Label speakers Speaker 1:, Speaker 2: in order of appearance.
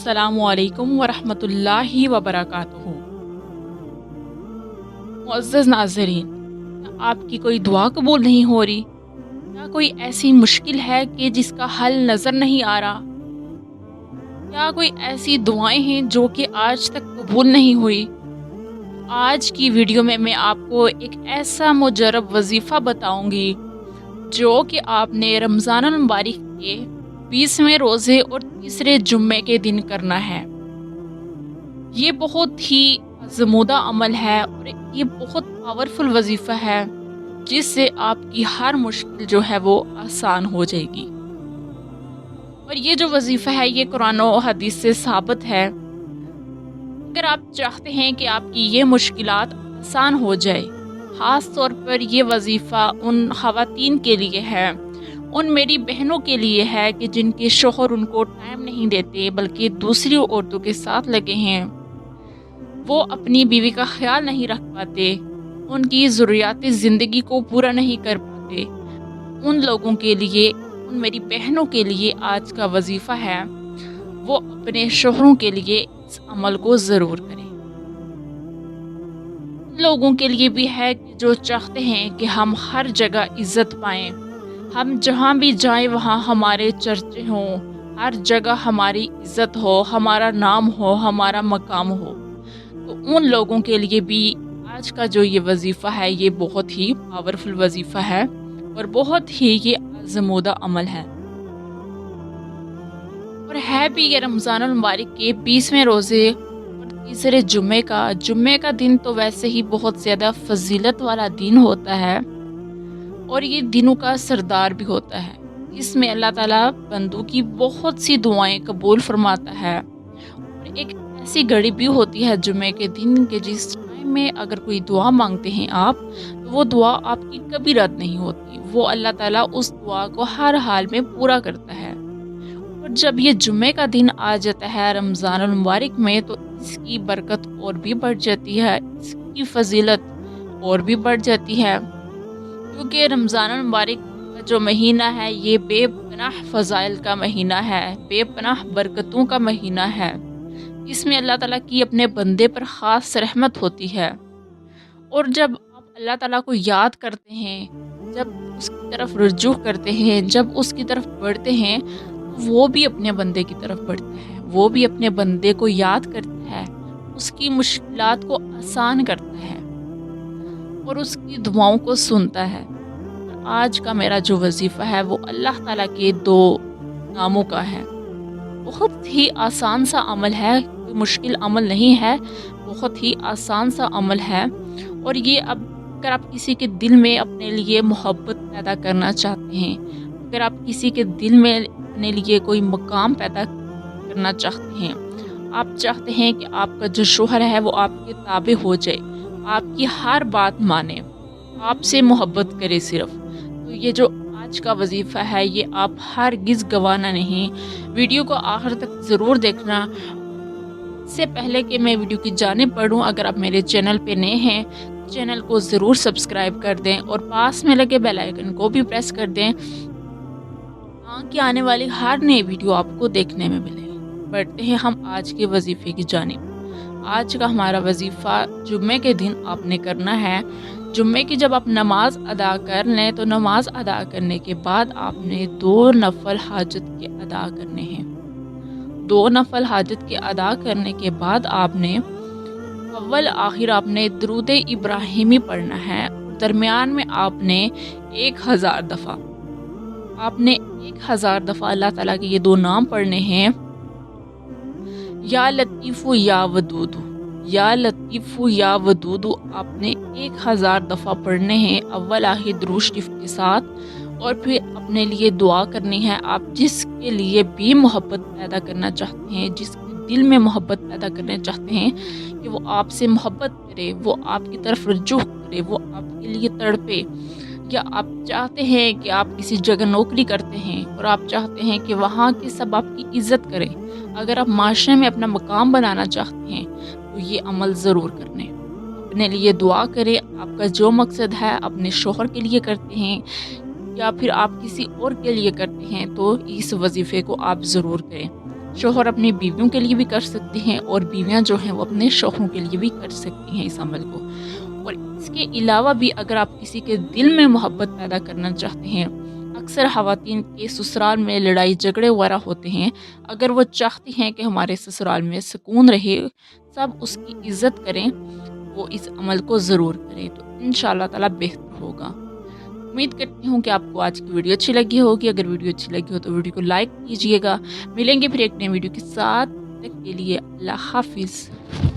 Speaker 1: अस्सलामु अलैकुम वरहमतुल्लाहि वबरकातुहू। मुअज़्ज़ज़ नाज़रीन, क्या आपकी कोई दुआ कबूल नहीं हो रही? क्या कोई ऐसी मुश्किल है कि जिसका हल नज़र नहीं आ रहा? क्या कोई ऐसी दुआएं हैं जो कि आज तक कबूल नहीं हुई? आज की वीडियो में मैं आपको एक ऐसा मुजरब वजीफ़ा बताऊंगी जो कि आपने रमज़ानुल मुबारक के 20वें रोज़े और तीसरे जुम्मे के दिन करना है। ये बहुत ही आज़मूदा अमल है और ये बहुत पावरफुल वजीफ़ा है जिससे आपकी हर मुश्किल जो है वो आसान हो जाएगी। और ये जो वजीफ़ा है ये कुरान और हदीस से साबित है। अगर आप चाहते हैं कि आपकी ये मुश्किलात आसान हो जाए, ख़ास तौर पर ये वजीफ़ा उन ख़वातीन के लिए है, उन मेरी बहनों के लिए है कि जिनके शोहर उनको टाइम नहीं देते बल्कि दूसरी औरतों के साथ लगे हैं, वो अपनी बीवी का ख्याल नहीं रख पाते, उनकी ज़रूरियात ज़िंदगी को पूरा नहीं कर पाते। उन लोगों के लिए, उन मेरी बहनों के लिए आज का वजीफ़ा है, वो अपने शोहरों के लिए इस अमल को ज़रूर करें। उन लोगों के लिए भी है कि जो चाहते हैं कि हम हर जगह इज़्ज़त पाएँ, हम जहाँ भी जाएं वहाँ हमारे चर्चे हों, हर जगह हमारी इज़्ज़त हो, हमारा नाम हो, हमारा मकाम हो। तो उन लोगों के लिए भी आज का जो ये वजीफ़ा है ये बहुत ही पावरफुल वजीफ़ा है और बहुत ही ये आज़मूदा अमल है। और है भी ये रमज़ानुल मुबारक के 20वें रोज़े और तीसरे जुम्मे का दिन तो वैसे ही बहुत ज़्यादा फजीलत वाला दिन होता है और ये दिनों का सरदार भी होता है। इसमें अल्लाह ताला बंदों की बहुत सी दुआएं कबूल फरमाता है और एक ऐसी घड़ी भी होती है जुम्मे के दिन के जिस टाइम में अगर कोई दुआ मांगते हैं आप, तो वो दुआ आपकी कभी रद्द नहीं होती। वो अल्लाह ताला उस दुआ को हर हाल में पूरा करता है। और जब ये जुम्मे का दिन आ जाता है रमज़ानुल मुबारक में, तो इसकी बरकत और भी बढ़ जाती है, इसकी फजीलत और भी बढ़ जाती है, क्योंकि रमज़ानुल मुबारक का जो महीना है ये बेपनाह फ़ज़ाइल का महीना है, बेपनाह बरकतों का महीना है। इसमें अल्लाह ताला की अपने बंदे पर ख़ास रहमत होती है। और जब आप अल्लाह ताला को याद करते हैं, जब उसकी तरफ रुजू करते हैं, जब उसकी तरफ बढ़ते हैं, तो वो भी अपने बंदे की तरफ बढ़ता है, वो भी अपने बंदे को याद करता है, उसकी मुश्किलात को आसान करता है और उसकी दुआओं को सुनता है। और आज का मेरा जो वजीफ़ा है वो अल्लाह ताला के 2 नामों का है। बहुत ही आसान सा अमल है, कोई मुश्किल अमल नहीं है, बहुत ही आसान सा अमल है। और ये अब अगर आप किसी के दिल में अपने लिए मोहब्बत पैदा करना चाहते हैं, अगर आप किसी के दिल में अपने लिए कोई मकाम पैदा करना चाहते हैं, आप चाहते हैं कि आपका जो शोहर है वो आपके ताबे हो जाए, आपकी हर बात माने, आपसे मोहब्बत करे सिर्फ, तो ये जो आज का वजीफ़ा है ये आप हरगिज़ गंवाना नहीं। वीडियो को आखिर तक ज़रूर देखना। इससे पहले कि मैं वीडियो की जानिब बढ़ूँ, अगर आप मेरे चैनल पे नए हैं तो चैनल को ज़रूर सब्सक्राइब कर दें और पास में लगे बेल आइकन को भी प्रेस कर दें ताकि आने वाली हर नई वीडियो आपको देखने में मिले। बढ़ते हैं हम आज के वजीफ़े की जानिब। आज का हमारा वजीफ़ा जुम्मे के दिन आपने करना है। जुम्मे की जब आप नमाज अदा कर लें तो नमाज अदा करने के बाद आपने 2 नफल हाजत के अदा करने हैं। 2 नफल हाजत के अदा करने के बाद आपने अव्वल आखिर आपने दुरूद इब्राहिमी पढ़ना है। दरमियान में आपने 1000 दफ़ा अल्लाह ताला के ये 2 नाम पढ़ने हैं, या लतीफ़ु या वदूदु, या लतीफ़ु या वदूदु आपने 1000 दफ़ा पढ़ने हैं अव्वल आखिर दुरूद शरीफ के साथ। और फिर अपने लिए दुआ करनी है। आप जिसके लिए भी मोहब्बत पैदा करना चाहते हैं, जिसके दिल में मोहब्बत पैदा करना चाहते हैं कि वो आपसे मोहब्बत करे, वो आपकी तरफ रुजू करे, वो आपके लिए तड़पे, या आप चाहते हैं कि आप किसी जगह नौकरी करते हैं और आप चाहते हैं कि वहाँ के सब आपकी इज़्ज़त करें, अगर आप माशरे में अपना मकाम बनाना चाहते हैं तो ये अमल ज़रूर करने। अपने लिए दुआ करें। आपका जो मकसद है अपने शोहर के लिए करते हैं या फिर आप किसी और के लिए करते हैं तो इस वजीफ़े को आप ज़रूर करें। शौहर अपनी बीवियों के लिए भी कर सकते हैं और बीवियां जो हैं वो अपने शौहरों के लिए भी कर सकती हैं इस अमल को। और इसके अलावा भी अगर आप किसी के दिल में मोहब्बत पैदा करना चाहते हैं, अक्सर ख़वातीन के ससुराल में लड़ाई झगड़े वगैरह होते हैं, अगर वो चाहती हैं कि हमारे ससुराल में सुकून रहे, सब उसकी इज़्ज़त करें, वो इस अमल को ज़रूर करें, तो इंशाअल्लाह ताला बेहतर होगा। उम्मीद करती हूँ कि आपको आज की वीडियो अच्छी लगी होगी। अगर वीडियो अच्छी लगी हो तो वीडियो को लाइक कीजिएगा। मिलेंगे फिर एक नई वीडियो के साथ, तब तक के लिए अल्लाह हाफ़िज़।